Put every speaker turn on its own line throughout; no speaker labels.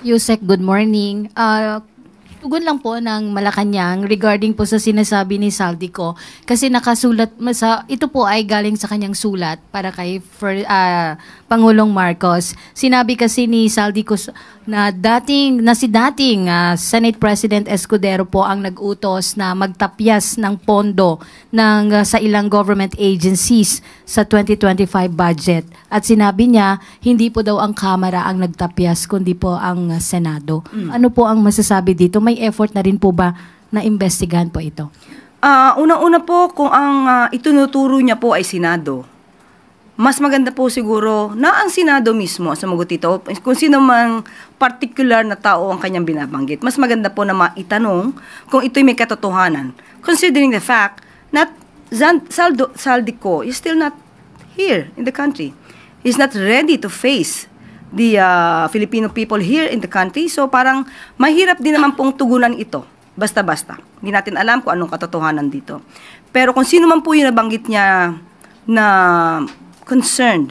Yusek, good morning. Tugon lang po ng Malacanang regarding po sa sinasabi ni Saldico kasi nakasulat ito po ay galing sa kanyang sulat para kay Pangulong Marcos. Sinabi kasi ni Saldico na si dating Senate President Escudero po ang nag-utos na magtapyas ng pondo sa ilang government agencies sa 2025 budget. At sinabi niya, hindi po daw ang Kamara ang nagtapyas kundi po ang Senado. Ano po ang masasabi dito? May effort na rin po ba na investigahan po ito?
Unang-una po, kung ang itunuturo niya po ay Senado, mas maganda po siguro na ang Senado mismo sumagot ito. Kung sino mang particular na tao ang kanyang binabanggit, mas maganda po na maitanong kung ito'y may katotohanan. Considering the fact that Saldico is still not here in the country. He's not ready to face the Filipino people here in the country. So parang mahirap din naman pong tugunan ito. Basta-basta. Hindi natin alam kung anong katotohanan dito. Pero kung sino man po yung nabanggit niya na concerned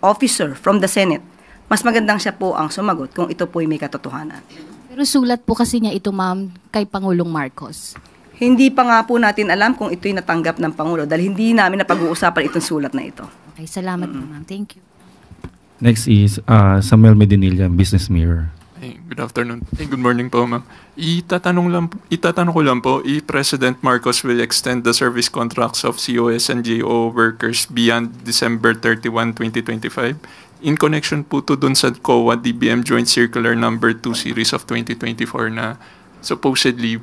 officer from the Senate, mas magandang siya po ang sumagot kung ito po ay may katotohanan.
Pero sulat po kasi niya ito, ma'am, kay Pangulong Marcos.
Hindi pa nga po natin alam kung ito'y natanggap ng Pangulo dahil hindi namin napag-uusapan itong sulat na ito.
Okay, salamat po, ma'am. Thank you.
Next is Samuel Medinilla, Business Mirror.
Hey, good afternoon. Hey, good morning po, ma'am. Itatanong ko lang po, President Marcos will extend the service contracts of COS and GO workers beyond December 31, 2025 in connection po to dun sa COA DBM Joint Circular Number 2 Series of 2024 na supposedly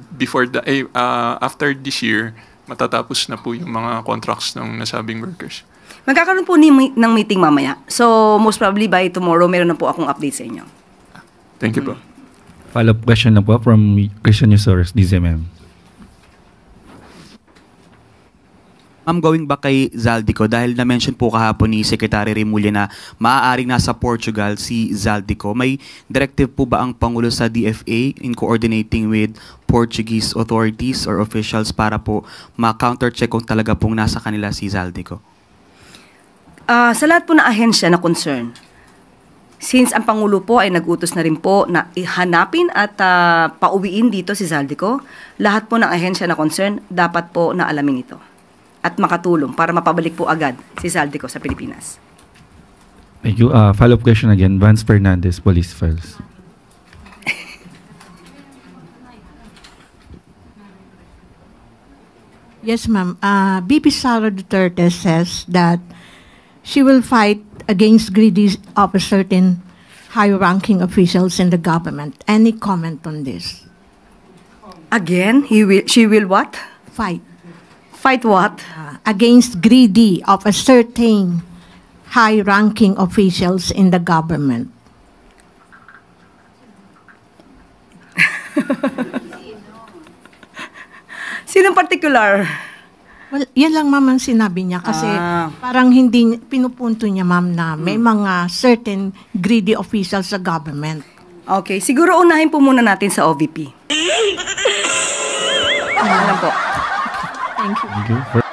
after this year, matatapos na po yung mga contracts ng nasabing workers.
Magkakaroon po ng meeting mamaya. So, most probably by tomorrow, meron na po akong update sa inyo.
Thank you po.
Follow-up question na po from Christian Yusoros, DZMM.
I'm going back kay Zaldico dahil na-mention po kahapon ni Secretary Remulla na maaaring nasa Portugal si Zaldico. May directive po ba ang Pangulo sa DFA in coordinating with Portuguese authorities or officials para po ma-counter-check kung talaga pong nasa kanila si Zaldico?
Sa lahat po ng ahensya na concern, since ang Pangulo po ay nag-utos na rin po na ihanapin at pauwiin dito si Zaldico, lahat po ng ahensya na concern dapat po na alamin ito at makatulong para mapabalik po agad si Zaldico sa Pilipinas.
Thank you. Follow-up question again, Vance Fernandez, Police Files.
Yes, ma'am. BP Sara Duterte says that she will fight against greedy of certain high-ranking officials in the government. Any comment on this?
Again, she will what?
Fight.
Fight what?
Against greedy of a certain high-ranking officials in the government.
Sinong particular?
Well, yan lang ma'am ang sinabi niya kasi parang hindi pinupunto niya ma'am na may mga certain greedy officials sa government.
Okay, siguro unahin po muna natin sa OVP. Alam po.
Thank you.
Thank you.